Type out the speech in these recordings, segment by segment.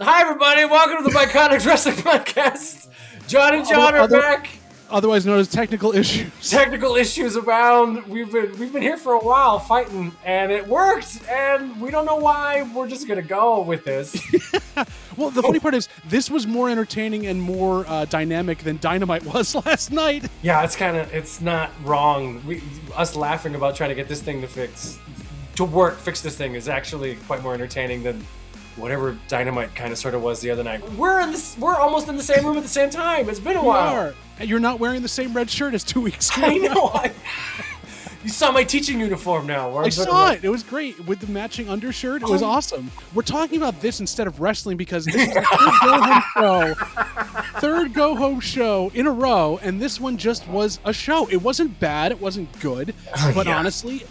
Hi, everybody. Welcome to the Myconics Wrestling Podcast. John and John are back. Otherwise known as technical issues. Technical issues abound. We've been here for a while fighting, and it worked. And we don't know why. We're just gonna go with this. Well, the funny part is this was more entertaining and more dynamic than Dynamite was last night. Yeah, it's not wrong. Us laughing about trying to get this thing fix this thing is actually quite more entertaining than whatever Dynamite kind of sort of was the other night. We're almost in the same room at the same time. It's been a while. And you're not wearing the same red shirt as 2 weeks ago. I know. You saw my teaching uniform now. I saw it. It was great with the matching undershirt. It was awesome. We're talking about this instead of wrestling because this is the third go-home show in a row, and this one just was a show. It wasn't bad. It wasn't good. But honestly,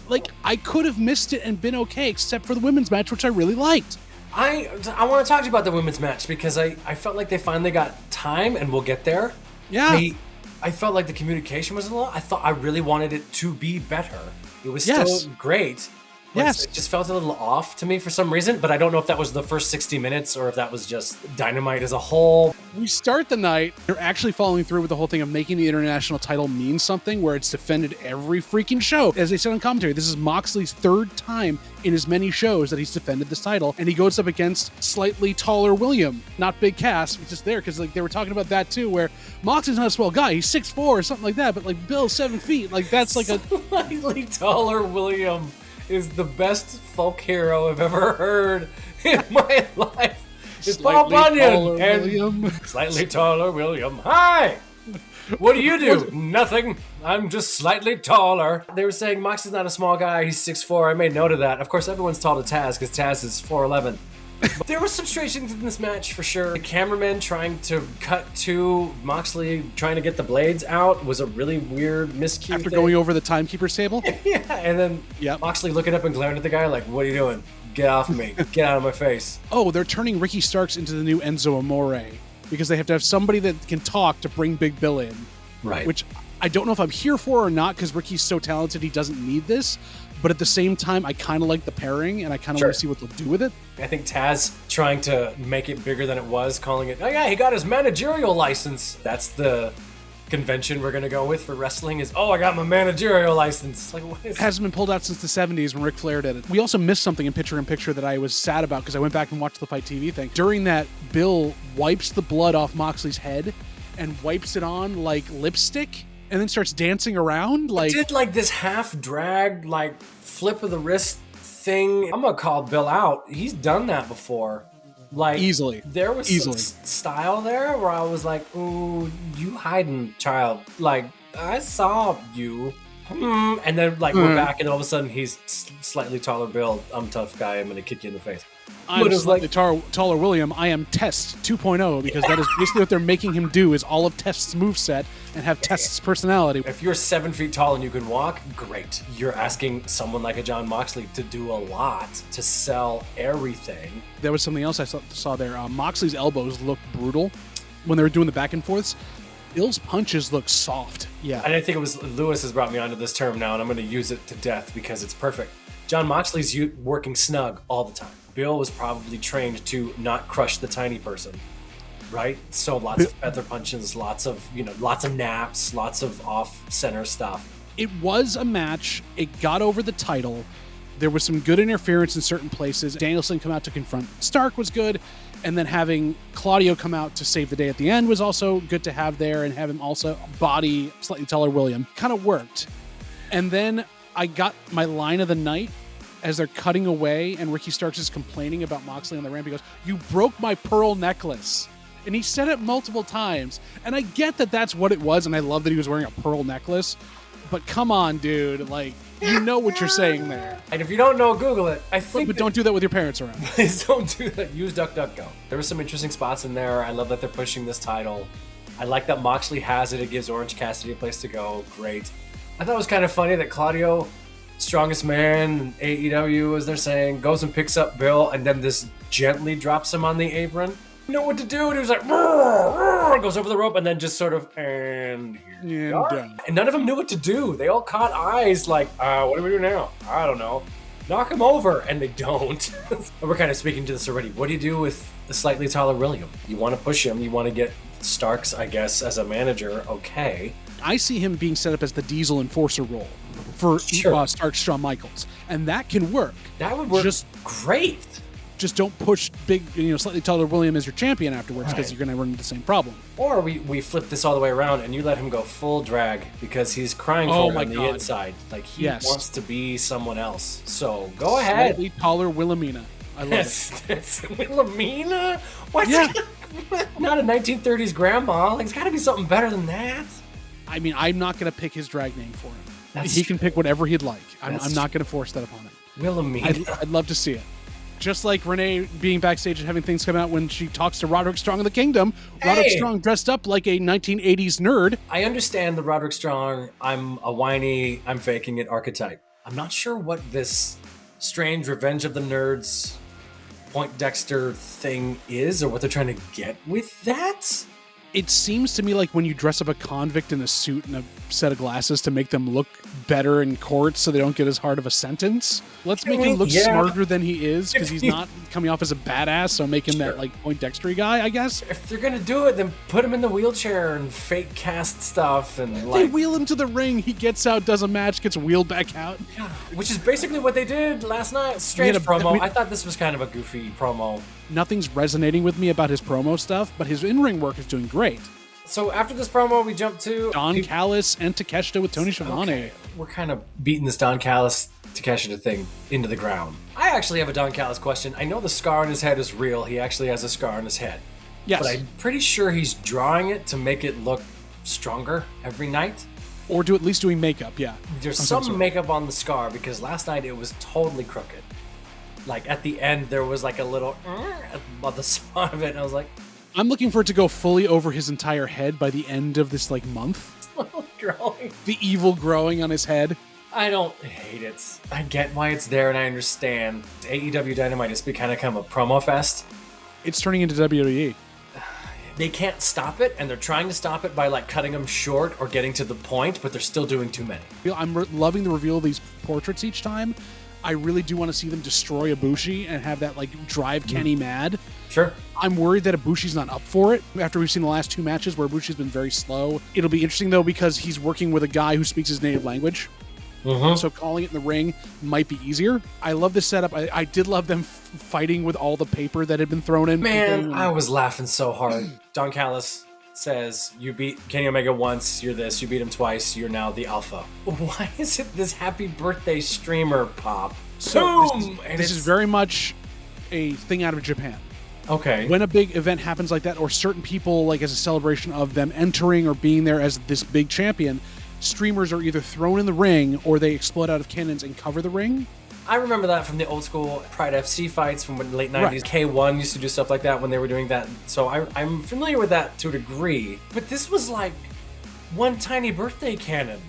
I could have missed it and been okay, except for the women's match, which I really liked. I want to talk to you about the women's match because I felt like they finally got time, and we'll get there. Yeah. I felt like the communication was a little. I really wanted it to be better. It was still great. Yes. It just felt a little off to me for some reason, but I don't know if that was the first 60 minutes or if that was just Dynamite as a whole. We start the night, they're actually following through with the whole thing of making the international title mean something where it's defended every freaking show. As they said on commentary, this is Moxley's third time in as many shows that he's defended this title, and he goes up against slightly taller William, not Big Cass, which is there because they were talking about that too, where Moxley's not a small guy, he's 6'4" or something like that, but Bill's 7 feet, that's like a slightly taller William is the best folk hero I've ever heard in my life. It's Paul Bunyan and slightly taller William. Hi! What do? Nothing. I'm just slightly taller. They were saying Mox is not a small guy. He's 6'4". I made note of that. Of course, everyone's tall to Taz because Taz is 4'11". There was some strange things in this match for sure. The cameraman trying to cut to Moxley trying to get the blades out was a really weird miscue. After going over the timekeeper's table? Yeah, and then Moxley looking up and glaring at the guy like, what are you doing? Get off me. Get out of my face. Oh, they're turning Ricky Starks into the new Enzo Amore because they have to have somebody that can talk to bring Big Bill in. Right. Which I don't know if I'm here for or not because Ricky's so talented he doesn't need this. But at the same time, I kind of like the pairing, and I kind of want to see what they'll do with it. I think Taz trying to make it bigger than it was, calling it, oh yeah, he got his managerial license. That's the convention we're going to go with for wrestling is, oh, I got my managerial license. What is hasn't been pulled out since the 70s when Ric Flair did it. We also missed something in picture-in-picture that I was sad about because I went back and watched the Fight TV thing. During that, Bill wipes the blood off Moxley's head and wipes it on like lipstick. And then starts dancing around. Did this half drag, flip of the wrist thing. I'm gonna call Bill out. He's done that before. Easily. There was some style there where I was like, ooh, you hiding, child. I saw you. And then we're back, and all of a sudden he's slightly taller Bill. I'm a tough guy. I'm gonna kick you in the face. I'm slightly taller William. I am Test 2.0 because that is basically what they're making him do is all of Test's moveset and have Test's personality. If you're 7 feet tall and you can walk, great. You're asking someone like a John Moxley to do a lot to sell everything. There was something else I saw there. Moxley's elbows looked brutal when they were doing the back and forths. Bill's punches look soft. Yeah. And I think it was Lewis has brought me onto this term now, and I'm going to use it to death because it's perfect. John Moxley's working snug all the time. Bill was probably trained to not crush the tiny person, right? So lots of feather punches, lots of naps, lots of off-center stuff. It was a match. It got over the title. There was some good interference in certain places. Danielson come out to confront Stark was good. And then having Claudio come out to save the day at the end was also good to have there, and have him also body slightly taller William. Kind of worked. And then I got my line of the night as they're cutting away and Ricky Starks is complaining about Moxley on the ramp. He goes, "You broke my pearl necklace." And he said it multiple times. And I get that that's what it was, and I love that he was wearing a pearl necklace. But come on, dude. You know what you're saying there. And if you don't know, Google it. But don't do that with your parents around. Please don't do that. Use DuckDuckGo. There were some interesting spots in there. I love that they're pushing this title. I like that Moxley has it. It gives Orange Cassidy a place to go. Great. I thought it was kind of funny that Claudio, strongest man in AEW, as they're saying, goes and picks up Bill, and then this gently drops him on the apron. You know what to do, and he was like, goes over the rope, and then just sort of, and here we are. And none of them knew what to do. They all caught eyes like, what do we do now? I don't know. knock him over, and they don't. And we're kind of speaking to this already. What do you do with the slightly taller William? You want to push him. You want to get Starks, I guess, as a manager. Okay. I see him being set up as the Diesel enforcer role for Starks, Shawn Michaels, and that can work. That would work great. Just don't push big, slightly taller William as your champion afterwards, because you're going to run into the same problem. Or we flip this all the way around and you let him go full drag because he's crying for it on the inside. Like he wants to be someone else. So go ahead. Slightly taller Wilhelmina. I love it. Wilhelmina? What's not a 1930s grandma. Like, it's got to be something better than that. I mean, I'm not going to pick his drag name for him. He can pick whatever he'd like. I'm not going to force that upon him. Wilhelmina. I'd love to see it. Just like Renee being backstage and having things come out when she talks to Roderick Strong of the Kingdom. Roderick Strong dressed up like a 1980s nerd. I understand the Roderick Strong, I'm a whiny, I'm faking it archetype. I'm not sure what this strange Revenge of the Nerds Poindexter thing is or what they're trying to get with that. It seems to me like when you dress up a convict in a suit and a set of glasses to make them look better in court so they don't get as hard of a sentence. Let's make him look smarter than he is, because he's not coming off as a badass, so make him that like Poindexter guy, I guess. If they're going to do it, then put him in the wheelchair and fake cast stuff. And they wheel him to the ring, he gets out, does a match, gets wheeled back out. Yeah, which is basically what they did last night. Strange promo. I thought this was kind of a goofy promo. Nothing's resonating with me about his promo stuff, but his in-ring work is doing great. So after this promo, we jump to Don Callis and Takeshita with Tony Schiavone. Okay. We're kind of beating this Don Callis Takeshita thing into the ground. I actually have a Don Callis question. I know the scar on his head is real. He actually has a scar on his head. Yes. But I'm pretty sure he's drawing it to make it look stronger every night. Or at least doing makeup, yeah. There's some makeup on the scar, because last night it was totally crooked. Like, at the end, there was like a little on the spot of it, and I was like... I'm looking for it to go fully over his entire head by the end of this, month. Growing. The evil growing on his head. I don't hate it. I get why it's there, and I understand. AEW Dynamite has become a promo fest. It's turning into WWE. They can't stop it, and they're trying to stop it by, cutting them short or getting to the point, but they're still doing too many. I'm loving the reveal of these portraits each time. I really do want to see them destroy Ibushi and have that, drive Kenny mad. Sure. I'm worried that Ibushi's not up for it after we've seen the last two matches where Ibushi's been very slow. It'll be interesting, though, because he's working with a guy who speaks his native language. Mm-hmm. So calling it in the ring might be easier. I love this setup. I did love them fighting with all the paper that had been thrown in. Man, I was laughing so hard. Don Callis says, you beat Kenny Omega once, you're this. You beat him twice, you're now the alpha. Why is it this happy birthday streamer pop? So this is very much a thing out of Japan. Okay. When a big event happens like that, or certain people, as a celebration of them entering or being there as this big champion, streamers are either thrown in the ring or they explode out of cannons and cover the ring. I remember that from the old school Pride FC fights from the late 90s. Right. K1 used to do stuff like that when they were doing that. So I'm familiar with that to a degree. But this was like one tiny birthday cannon.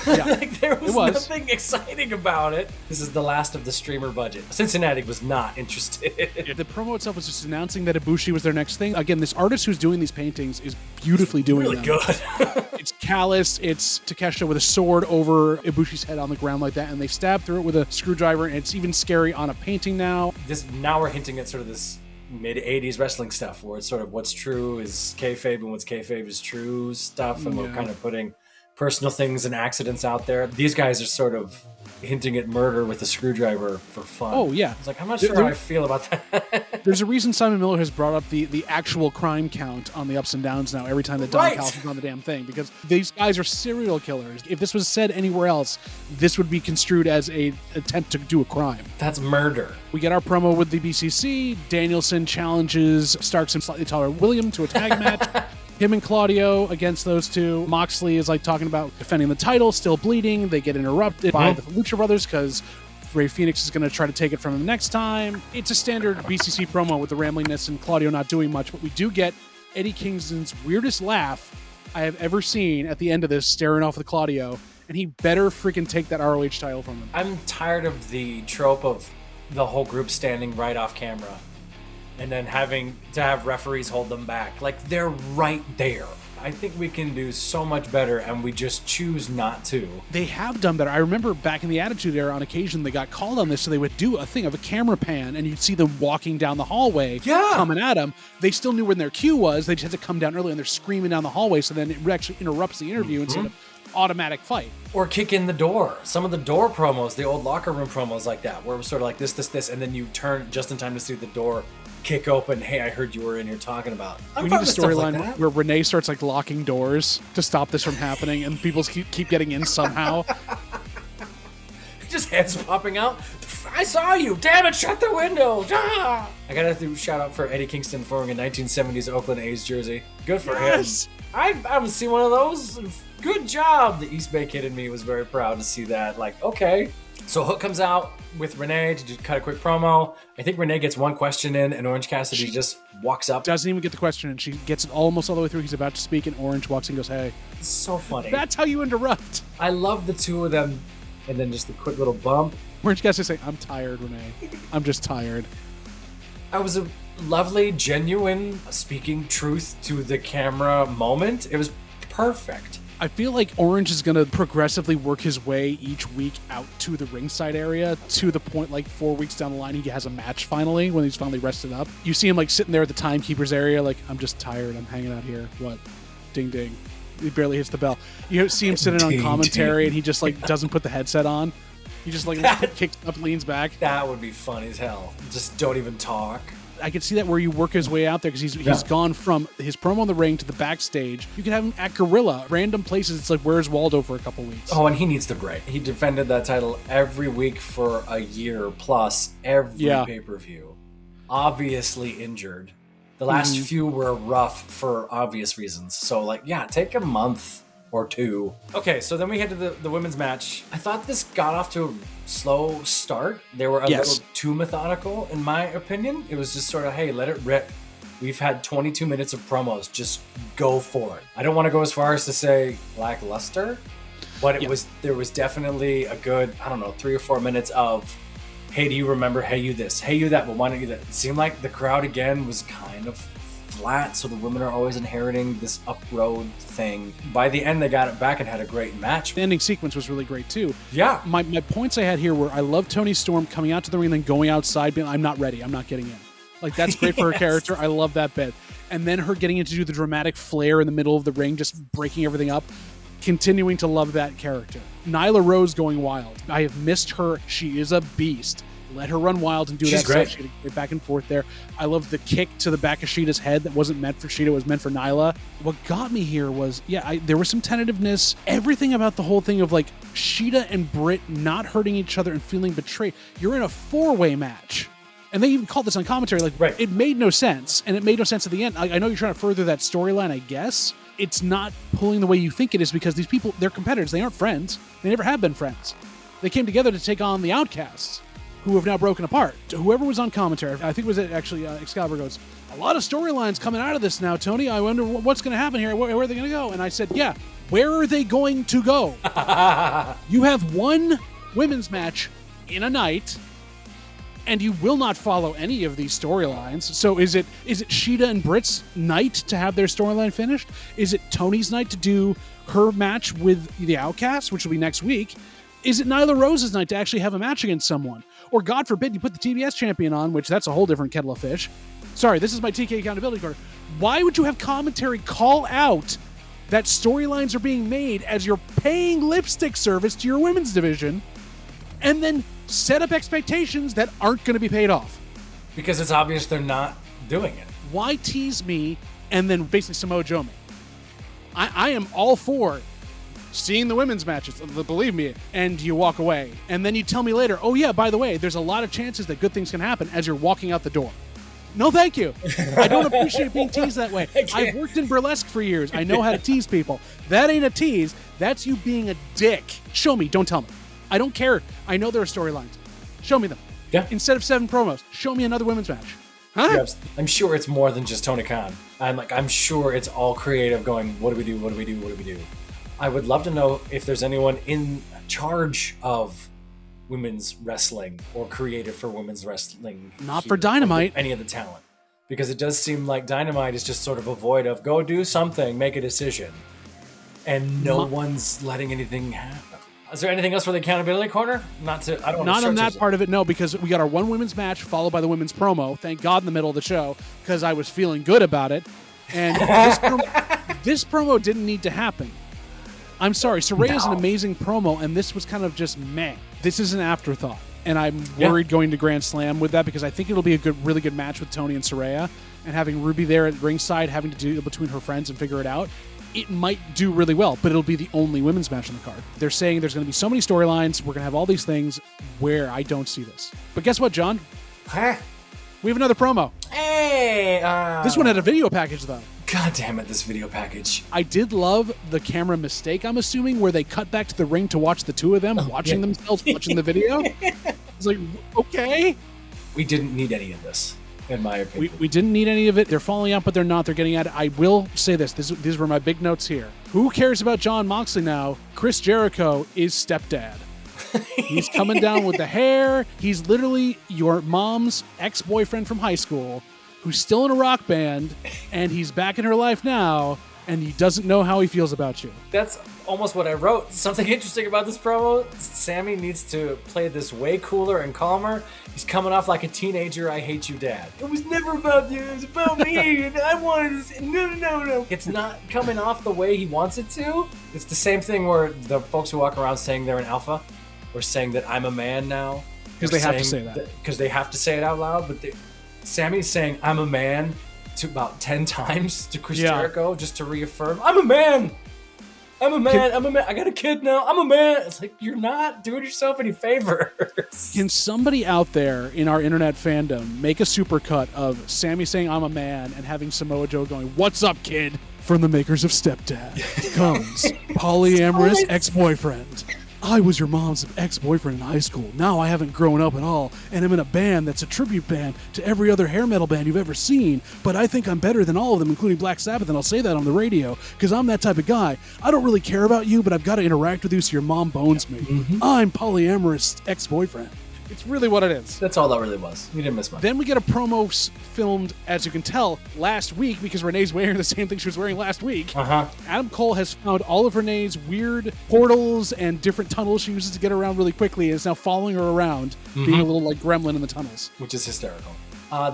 Yeah, there was nothing exciting about it. This is the last of the streamer budget. Cincinnati was not interested. The promo itself was just announcing that Ibushi was their next thing. Again, this artist who's doing these paintings is beautifully doing them. Really good. It's Callis, it's Takeshita with a sword over Ibushi's head on the ground like that, and they stab through it with a screwdriver, and it's even scary on a painting now. Now we're hinting at sort of this mid-'80s wrestling stuff, where it's sort of what's true is kayfabe and what's kayfabe is true stuff, and we're kind of putting personal things and accidents out there. These guys are sort of hinting at murder with a screwdriver for fun. Oh, yeah. It's like, I'm not sure how I feel about that. There's a reason Simon Miller has brought up the actual crime count on the ups and downs now every time that Don Callis is on the damn thing, because these guys are serial killers. If this was said anywhere else, this would be construed as a attempt to do a crime. That's murder. We get our promo with the BCC. Danielson challenges Starks and slightly taller William to a tag match. Him and Claudio against those two. Moxley is talking about defending the title, still bleeding. They get interrupted by the Lucha Brothers because Rey Fenix is going to try to take it from him next time. It's a standard BCC promo with the ramblingness and Claudio not doing much, but we do get Eddie Kingston's weirdest laugh I have ever seen at the end of this, staring off with Claudio, and he better freaking take that ROH title from him. I'm tired of the trope of the whole group standing right off camera and then having to have referees hold them back. They're right there. I think we can do so much better, and we just choose not to. They have done better. I remember back in the Attitude Era, on occasion, they got called on this, so they would do a thing of a camera pan, and you'd see them walking down the hallway, coming at them. They still knew when their cue was. They just had to come down early, and they're screaming down the hallway, so then it actually interrupts the interview instead of automatic fight. Or kick in the door. Some of the door promos, the old locker room promos like that, where it was sort of like this, and then you turn just in time to see the door kick open. Hey, I heard you were in here talking about. We need a storyline where Renee starts like locking doors to stop this from happening, and people keep getting in somehow. Just heads popping out. I saw you. Damn it! Shut the window. Ah! I gotta do shout out for Eddie Kingston for wearing a 1970s Oakland A's jersey. Good for him. I haven't seen one of those. Good job. The East Bay kid in me was very proud to see that. Like, okay. So Hook comes out with Renee to just cut a quick promo. I think Renee gets one question in, and Orange Cassidy just walks up. Doesn't even get the question, and she gets it almost all the way through. He's about to speak, and Orange walks in and goes, hey. It's so funny. That's how you interrupt. I love the two of them, and then just the quick little bump. Orange Cassidy saying, I'm tired, Renee. I'm just tired. That was a lovely, genuine, speaking truth to the camera moment. It was perfect. I feel like Orange is going to progressively work his way each week out to the ringside area to the point like 4 weeks down the line he has a match finally when he's finally rested up. You see him like sitting there at the timekeeper's area like, I'm just tired. I'm hanging out here. What? Ding, ding. He barely hits the bell. You see him sitting on commentary and he just like doesn't put the headset on. He just like kicks up, leans back. That would be fun as hell. Just don't even talk. I could see that where you work his way out there because he's gone from his promo in the ring to the backstage. You could have him at Gorilla, random places. It's like, where's Waldo for a couple weeks? Oh, and he needs the break. He defended that title every week for a year plus, every pay-per-view. Obviously injured. The last few were rough for obvious reasons. So, like, yeah, take a month or two. Okay, so then we head to the women's match. I thought this got off to a slow start. They were a little too methodical, in my opinion. It was just sort of, hey, let it rip. We've had 22 minutes of promos. Just go for it. I don't want to go as far as to say lackluster, but there was definitely a good, 3 or 4 minutes of, hey, do you remember? Hey, you this. Hey, you that. Well, why don't you that? It seemed like the crowd, again, was kind of flat, so the women are always inheriting this up road thing. By the end, they got it back and had a great match. The ending sequence was really great, too. Yeah. My points I had here were I love Toni Storm coming out to the ring and then going outside being, I'm not ready. I'm not getting in. Like, that's great for her character. I love that bit. And then her getting in to do the dramatic flare in the middle of the ring, just breaking everything up. Continuing to love that character. Nyla Rose going wild. I have missed her. She is a beast. Let her run wild and do that great. stuff. She had back and forth there. I love the kick to the back of Sheeta's head that wasn't meant for Sheeta, it was meant for Nyla. What got me here was, there was some tentativeness. Everything about the whole thing of like Sheeta and Britt not hurting each other and feeling betrayed. You're in a 4-way match. And they even called this on commentary. Like, It made no sense. And it made no sense at the end. I know you're trying to further that storyline, I guess. It's not pulling the way you think it is because these people, they're competitors. They aren't friends. They never have been friends. They came together to take on the Outcasts, who have now broken apart. Whoever was on commentary, I think it was actually Excalibur goes, a lot of storylines coming out of this now, Tony. I wonder what's going to happen here. Where are they going to go? And I said, where are they going to go? You have one women's match in a night, and you will not follow any of these storylines. So is it Sheeta and Britt's night to have their storyline finished? Is it Tony's night to do her match with the Outcasts, which will be next week? Is it Nyla Rose's night to actually have a match against someone? Or God forbid you put the TBS champion on, which that's a whole different kettle of fish. Sorry, this is my TK accountability card. Why would you have commentary call out that storylines are being made as you're paying lipstick service to your women's division and then set up expectations that aren't going to be paid off? Because it's obvious they're not doing it. Why tease me and then basically Samoa Joe me? I am all for seeing the women's matches, believe me, and you walk away. And then you tell me later, oh yeah, by the way, there's a lot of chances that good things can happen as you're walking out the door. No, thank you. I don't appreciate being teased that way. I've worked in burlesque for years. I know how to tease people. That ain't a tease. That's you being a dick. Show me, don't tell me. I don't care. I know there are storylines. Show me them. Yeah. Instead of 7 promos, show me another women's match. Huh? Yes. I'm sure it's more than just Tony Khan. I'm sure it's all creative going, what do we do? What do we do? What do we do? I would love to know if there's anyone in charge of women's wrestling or creative for women's wrestling. Not for Dynamite. Any of the talent. because it does seem like Dynamite is just sort of a void of go do something, make a decision, and no one's letting anything happen. Is there anything else for the accountability corner? Not on that part of it, no, because we got our one women's match followed by the women's promo. Thank God in the middle of the show, because I was feeling good about it. And this promo didn't need to happen. I'm sorry, Saraya's an amazing promo, and this was kind of just meh. This is an afterthought, and I'm worried going to Grand Slam with that because I think it'll be a really good match with Tony and Saraya, and having Ruby there at ringside, having to deal between her friends and figure it out. It might do really well, but it'll be the only women's match on the card. They're saying there's going to be so many storylines, we're going to have all these things where I don't see this. But guess what, John? Huh? We have another promo. Hey! This one had a video package, though. God damn it, this video package. I did love the camera mistake, I'm assuming, where they cut back to the ring to watch the two of them watching themselves, watching the video. It's like, okay. We didn't need any of this. In my opinion. We didn't need any of it. They're falling out, but they're not. They're getting at it. I will say this. These were my big notes here. Who cares about Jon Moxley now? Chris Jericho is stepdad. He's coming down with the hair. He's literally your mom's ex-boyfriend from high school who's still in a rock band, and he's back in her life now, and he doesn't know how he feels about you. That's almost what I wrote. Something interesting about this promo, Sammy needs to play this way cooler and calmer. He's coming off like a teenager, I hate you, dad. It was never about you, it was about me, and I wanted to say, no. It's not coming off the way he wants it to. It's the same thing where the folks who walk around saying they're an alpha, or saying that I'm a man now. Because they have to say that. Because they have to say it out loud, but Sammy's saying I'm a man to about 10 times to Chris Jericho just to reaffirm, I'm a man. I'm a man. I got a kid now. I'm a man. It's like, you're not doing yourself any favors. Can somebody out there in our internet fandom make a supercut of Sammy saying I'm a man and having Samoa Joe going, what's up, kid? From the makers of Stepdad comes polyamorous ex-boyfriend. I was your mom's ex-boyfriend in high school. Now I haven't grown up at all, and I'm in a band that's a tribute band to every other hair metal band you've ever seen, but I think I'm better than all of them, including Black Sabbath, and I'll say that on the radio, because I'm that type of guy. I don't really care about you, but I've got to interact with you so your mom bones me. Mm-hmm. I'm polyamorous ex-boyfriend. It's really what it is. That's all that really was. We didn't miss much. Then we get a promo filmed, as you can tell, last week, because Renee's wearing the same thing she was wearing last week. Adam Cole has found all of Renee's weird portals and different tunnels she uses to get around really quickly and is now following her around, being a little like gremlin in the tunnels. Which is hysterical.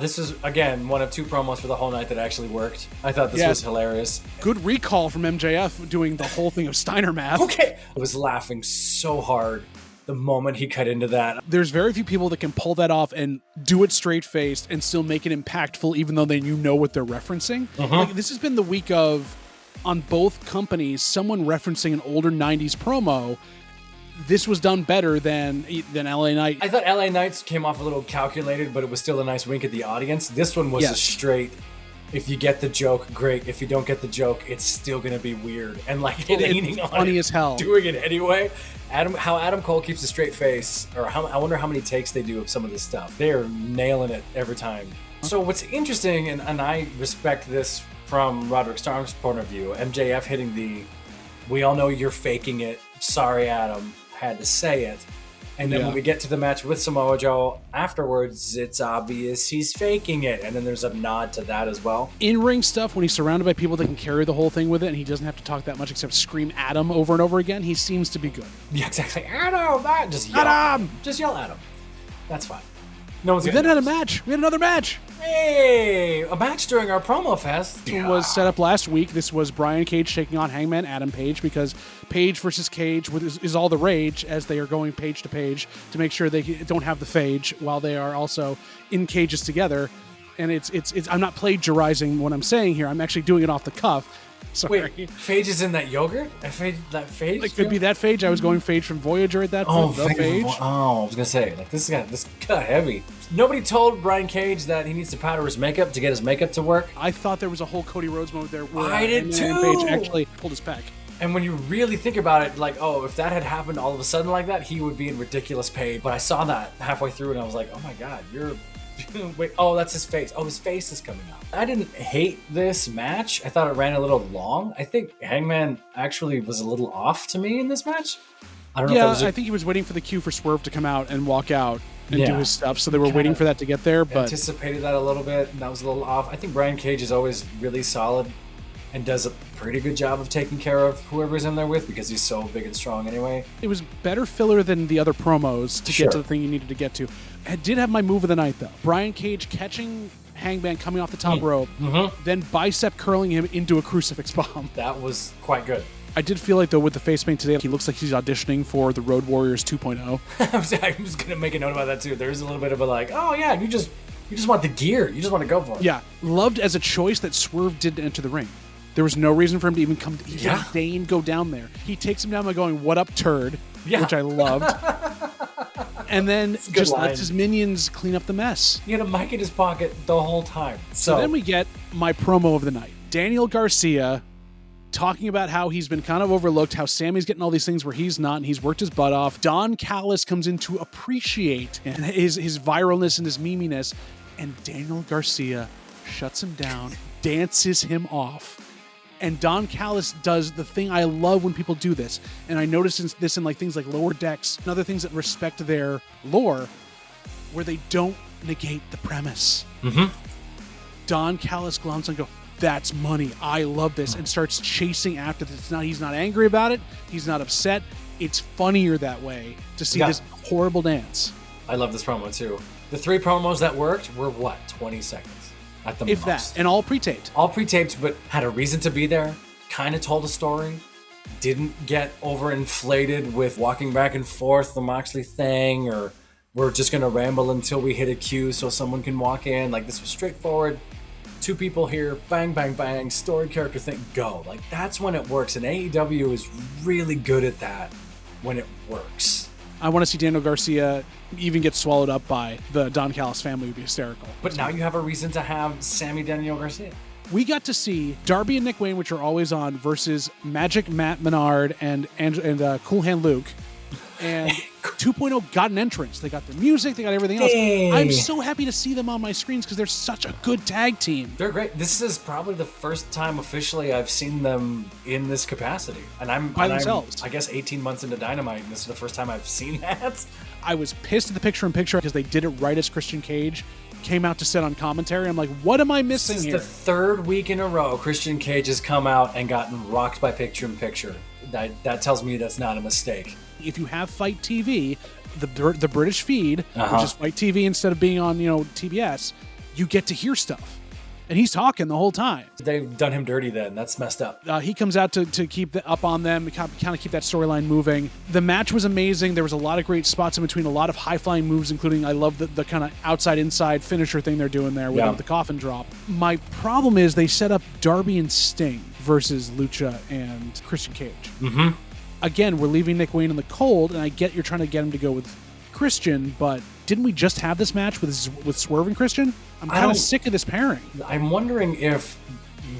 This is, again, one of two promos for the whole night that actually worked. I thought this was hilarious. Good recall from MJF doing the whole thing of Steiner math. Okay. I was laughing so hard the moment he cut into that. There's very few people that can pull that off and do it straight-faced and still make it impactful even though you know what they're referencing. Like, this has been the week of, on both companies, someone referencing an older 90s promo. This was done better than LA Knight. I thought LA Knights came off a little calculated, but it was still a nice wink at the audience. This one was a straight, if you get the joke, great. If you don't get the joke, it's still going to be weird. And like leaning on funny it, as hell. Doing it anyway. How Adam Cole keeps a straight face, or I wonder how many takes they do of some of this stuff. They are nailing it every time. So what's interesting, and I respect this from Roderick Strong's point of view, MJF hitting we all know you're faking it. Sorry, Adam. Had to say it. And then when we get to the match with Samoa Joe, afterwards, it's obvious he's faking it. And then there's a nod to that as well. In-ring stuff, when he's surrounded by people that can carry the whole thing with it, and he doesn't have to talk that much except scream Adam over and over again, he seems to be good. Yeah, exactly. Adam! Just yell Adam! Just yell Adam. That's fine. No one's We then had a match. We had another match. Hey! A match during our promo fest. This one was set up last week. This was Brian Cage taking on Hangman Adam Page, because Page versus Cage is all the rage as they are going page to page to make sure they don't have the phage while they are also in cages together. And it's I'm not plagiarizing what I'm saying here. I'm actually doing it off the cuff. Sorry. Wait, phage is in that yogurt? That phage? It could be that phage. I was going phage from Voyager at that point. The phage. I was gonna say, like, this got heavy. Nobody told Brian Cage that he needs to powder his makeup to get his makeup to work. I thought there was a whole Cody Rhodes moment there where I did too. Page actually pulled his pec. And when you really think about it, like, oh, if that had happened all of a sudden like that, he would be in ridiculous pain. But I saw that halfway through and I was like, oh my God, you're... Wait, oh, that's his face. Oh, his face is coming out. I didn't hate this match. I thought it ran a little long. I think Hangman actually was a little off to me in this match. I don't know if that was I think he was waiting for the cue for Swerve to come out and walk out. and do his stuff. So they were waiting for that to get there. But anticipated that a little bit, and that was a little off. I think Brian Cage is always really solid and does a pretty good job of taking care of whoever's in there with, because he's so big and strong anyway. It was better filler than the other promos to get to the thing you needed to get to. I did have my move of the night, though. Brian Cage catching Hangman coming off the top rope, then bicep curling him into a crucifix bomb. That was quite good. I did feel like, though, with the face paint today, he looks like he's auditioning for the Road Warriors 2.0. I was going to make a note about that, too. There's a little bit of a like, oh, yeah, you just want the gear. You just want to go for it. Yeah. Loved as a choice that Swerve didn't enter the ring. There was no reason for him to even come. He didn't deign go down there. He takes him down by going, "What up, turd?" Which I loved. And then just lets his minions clean up the mess. He had a mic in his pocket the whole time. So then we get my promo of the night. Daniel Garcia talking about how he's been kind of overlooked, how Sammy's getting all these things where he's not, and he's worked his butt off. Don Callis comes in to appreciate his viralness and his meminess, and Daniel Garcia shuts him down, dances him off. And Don Callis does the thing I love when people do this. And I notice this in like things like Lower Decks and other things that respect their lore, where they don't negate the premise. Don Callis gloms and go, "That's money. I love this," and starts chasing after this. He's not angry about it. He's not upset. It's funnier that way to see this horrible dance. I love this promo too. The 3 promos that worked were 20 seconds. At the if most. That, and all pre-taped. All pre-taped, but had a reason to be there, kind of told a story, didn't get overinflated with walking back and forth the Moxley thing, or we're just going to ramble until we hit a cue so someone can walk in. Like, this was straightforward. 2 people here, bang, bang, bang, story, character thing, go. Like, that's when it works, and AEW is really good at that when it works. I want to see Daniel Garcia even get swallowed up by the Don Callis family. Would be hysterical. But now you have a reason to have Sammy Daniel Garcia. We got to see Darby and Nick Wayne, which are always on, versus Magic Matt Menard and Cool Hand Luke. And 2.0 got an entrance. They got the music. They got everything else. I'm so happy to see them on my screens because they're such a good tag team. They're great. This is probably the first time officially I've seen them in this capacity. And I'm by themselves. I guess 18 months into Dynamite, and this is the first time I've seen that. I was pissed at the picture-in-picture because they did it right as Christian Cage came out to sit on commentary. I'm like, what am I missing here? This is the 3rd week in a row Christian Cage has come out and gotten rocked by picture-in-picture. That tells me that's not a mistake. If you have Fight TV, the British feed, which is Fight TV instead of being on TBS, you get to hear stuff. And he's talking the whole time. They've done him dirty then. That's messed up. He comes out to keep up on them, kind of keep that storyline moving. The match was amazing. There was a lot of great spots in between, a lot of high-flying moves, including I love the kind of outside-inside finisher thing they're doing there with the coffin drop. My problem is they set up Darby and Sting versus Lucha and Christian Cage. Again, we're leaving Nick Wayne in the cold, and I get you're trying to get him to go with Christian, but didn't we just have this match with Swerve and Christian? I'm kind of sick of this pairing. I'm wondering if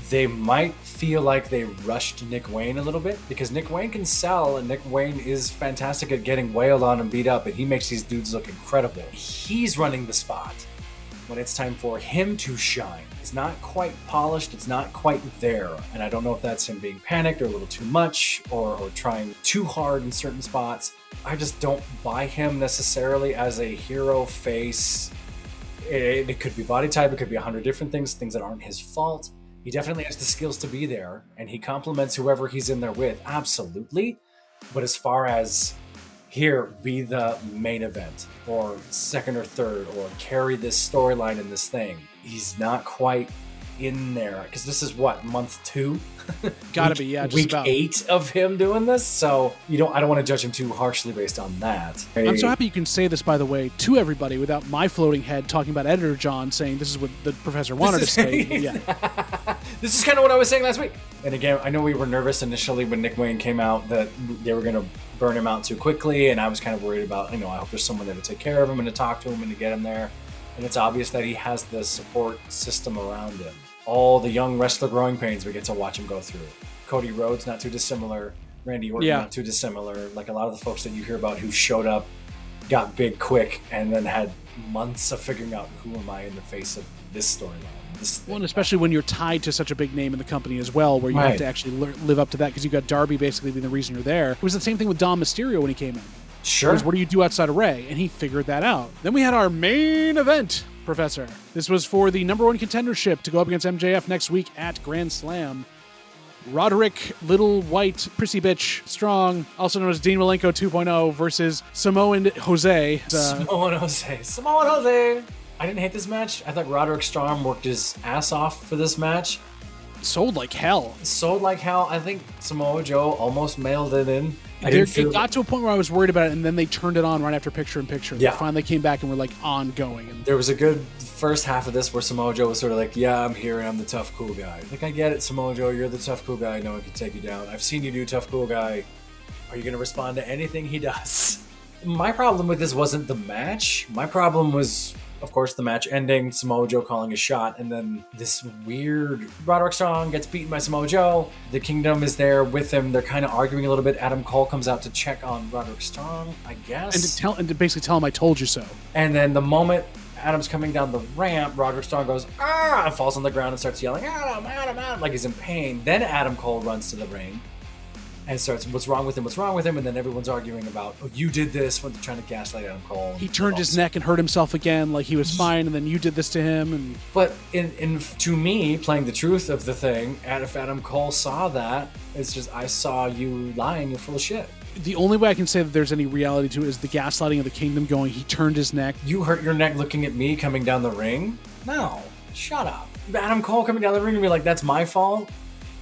they might feel like they rushed Nick Wayne a little bit, because Nick Wayne can sell, and Nick Wayne is fantastic at getting wailed on and beat up, and he makes these dudes look incredible. He's running the spot when it's time for him to shine. It's not quite polished, it's not quite there, and I don't know if that's him being panicked or a little too much or trying too hard in certain spots. I just don't buy him necessarily as a hero face. It could be body type, it could be 100 different things that aren't his fault. He definitely has the skills to be there, and he compliments whoever he's in there with, absolutely. But as far as here, be the main event, or second or third, or carry this storyline in this thing, he's not quite in there. Because this is what, month 2? Gotta be, yeah. Just week about. 8 of him doing this, so I don't want to judge him too harshly based on that. I'm so happy you can say this, by the way, to everybody without my floating head talking about Editor John saying this is what the professor wanted to say. Yeah. This is kind of what I was saying last week. And again, I know we were nervous initially when Nick Wayne came out that they were going to burn him out too quickly, and I was kind of worried about, I hope there's someone there to take care of him and to talk to him and to get him there. And it's obvious that he has the support system around him. All the young wrestler growing pains we get to watch him go through. Cody Rhodes, not too dissimilar. Randy Orton, not too dissimilar. Like a lot of the folks that you hear about who showed up, got big quick, and then had months of figuring out who am I in the face of this storyline. Well, and especially when you're tied to such a big name in the company as well, where you have to actually live up to that, because you've got Darby basically being the reason you're there. It was the same thing with Dom Mysterio when he came in. Sure. Because what do you do outside of Ray? And he figured that out. Then we had our main event, Professor. This was for the number 1 contendership to go up against MJF next week at Grand Slam. Roderick, Little White, Prissy Bitch, Strong, also known as Dean Malenko 2.0 versus Samoan Jose. Samoan Jose. I didn't hate this match. I thought Roderick Strong worked his ass off for this match. Sold like hell. I think Samoa Joe almost mailed it in. It got to a point where I was worried about it, and then they turned it on right after picture-in-picture. Yeah. They finally came back and were like ongoing. And there was a good first half of this where Samoa Joe was sort of like, yeah, I'm here and I'm the tough, cool guy. Like, I get it, Samoa Joe, you're the tough, cool guy. No one can take you down. I've seen you do tough, cool guy. Are you going to respond to anything he does? My problem with this wasn't the match. My problem was, of course, the match ending, Samoa Joe calling a shot, and then this weird Roderick Strong gets beaten by Samoa Joe. The Kingdom is there with him. They're kind of arguing a little bit. Adam Cole comes out to check on Roderick Strong, I guess. And to basically tell him, I told you so. And then the moment Adam's coming down the ramp, Roderick Strong goes, ah, and falls on the ground and starts yelling, Adam, like he's in pain. Then Adam Cole runs to the ring and starts, what's wrong with him? And then everyone's arguing about, oh, you did this, when they're trying to gaslight Adam Cole. He turned his neck and hurt himself again, like he was fine, and then you did this to him. But to me, playing the truth of the thing, if Adam Cole saw that, it's just, I saw you lying, you're full of shit. The only way I can say that there's any reality to it is the gaslighting of the Kingdom going, he turned his neck. You hurt your neck looking at me coming down the ring? No, shut up. Adam Cole coming down the ring and be like, that's my fault?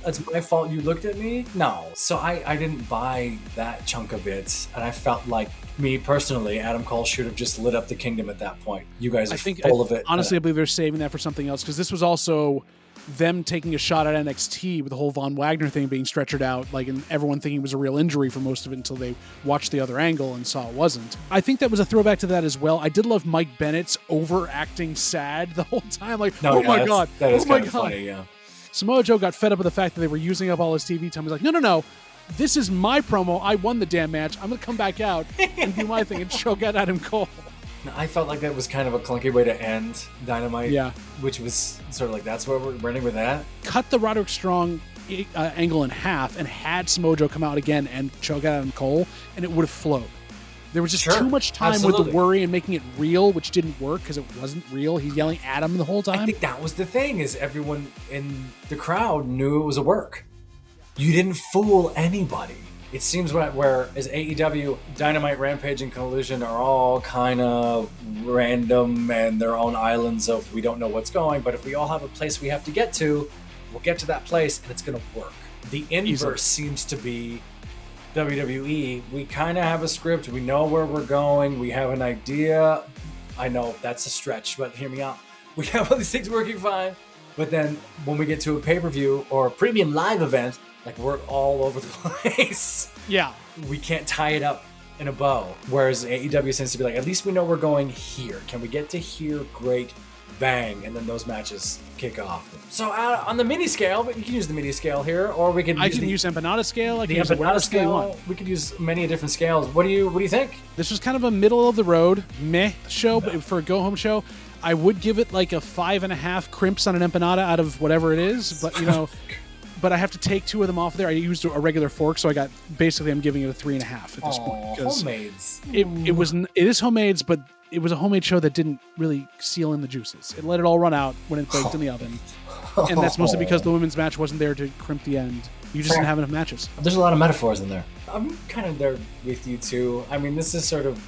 That's my fault you looked at me? No. So I didn't buy that chunk of it. And I felt like, me personally, Adam Cole should have just lit up the Kingdom at that point. You guys are full of it. Honestly, I believe they're saving that for something else, because this was also them taking a shot at NXT with the whole Von Wagner thing being stretchered out, like, and everyone thinking it was a real injury for most of it until they watched the other angle and saw it wasn't. I think that was a throwback to that as well. I did love Mike Bennett's overacting sad the whole time. Like, my God. That is kind of God. funny, yeah. Samoa Joe got fed up with the fact that they were using up all his TV time. He's like, no. This is my promo. I won the damn match. I'm going to come back out and do my thing and choke out Adam Cole. I felt like that was kind of a clunky way to end Dynamite. Yeah. Which was sort of like, that's where we're running with that. Cut the Roderick Strong angle in half and had Samoa Joe come out again and choke out Adam Cole, and it would have flowed. There was just too much time with the worry and making it real, which didn't work because it wasn't real. He's yelling at him the whole time. I think that was the thing, is everyone in the crowd knew it was a work. You didn't fool anybody. It seems whereas AEW, Dynamite, Rampage, and Collision are all kind of random and their own islands of we don't know what's going, but if we all have a place we have to get to, we'll get to that place and it's going to work. The inverse seems to be WWE. We kind of have a script. We know where we're going. We have an idea. I know that's a stretch, but hear me out. We have all these things working fine. But then when we get to a pay-per-view or a premium live event, like, we're all over the place. Yeah. We can't tie it up in a bow. Whereas AEW seems to be like, at least we know we're going here. Can we get to here? Great. Bang. And then those matches kick off. So on the mini scale, but you can use the mini scale here, or we can use empanada scale. I can use whatever scale you want. We could use many different scales. What do you think? This was kind of a middle of the road meh show, but for a go home show, I would give it like a 5.5 crimps on an empanada out of whatever it is. But but I have to take 2 of them off there. I used a regular fork, so I'm giving it a 3.5 at this point. Homemades. It is homemades, but it was a homemade show that didn't really seal in the juices. It let it all run out when it baked in the oven. And that's mostly because the women's match wasn't there to crimp the end. You just didn't have enough matches. There's a lot of metaphors in there. I'm kind of there with you, too. I mean, this is sort of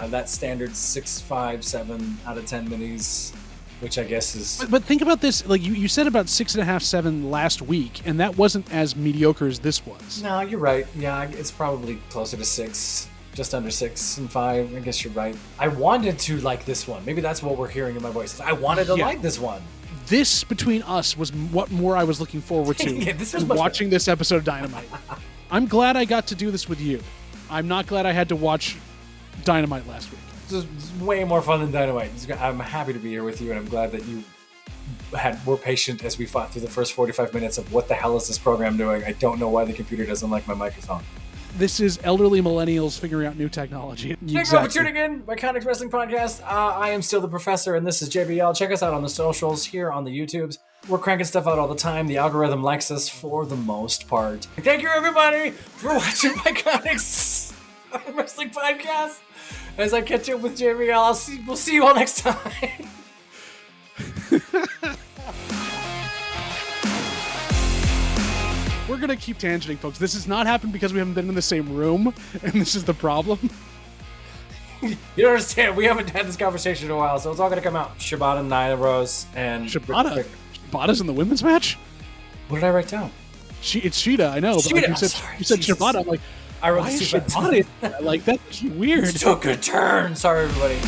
that standard 6, 5, 7 out of 10 minis, which I guess is... But think about this. Like, you said about 6.5, 7 last week, and that wasn't as mediocre as this was. No, you're right. Yeah, it's probably closer to 6. Just under 6 and 5. I guess you're right. I wanted to like this one. Maybe that's what we're hearing in my voice. I wanted to like this one. This, between us, was what more I was looking forward to watching this episode of Dynamite. I'm glad I got to do this with you. I'm not glad I had to watch Dynamite last week. This is way more fun than Dynamite. I'm happy to be here with you, and I'm glad that you were patient as we fought through the first 45 minutes of what the hell is this program doing? I don't know why the computer doesn't like my microphone. This is elderly millennials figuring out new technology. Thank you for tuning in, my Iconics Wrestling Podcast. I am still the Professor, and this is JBL. Check us out on the socials, here on the YouTubes. We're cranking stuff out all the time. The algorithm likes us for the most part. Thank you, everybody, for watching my Iconics. Wrestling podcast. As I catch up with JBL, we'll see you all next time. We're going to keep tangenting, folks. This has not happened because we haven't been in the same room, and this is the problem. You don't understand. We haven't had this conversation in a while, so it's all going to come out. Shibata, Nyla Rose, and... Shibata's in the women's match? What did I write down? It's Shida, I know. But like you said Shibata. I'm like, I wrote why is Shibata? Like, that's weird. It took a turn. Sorry, everybody.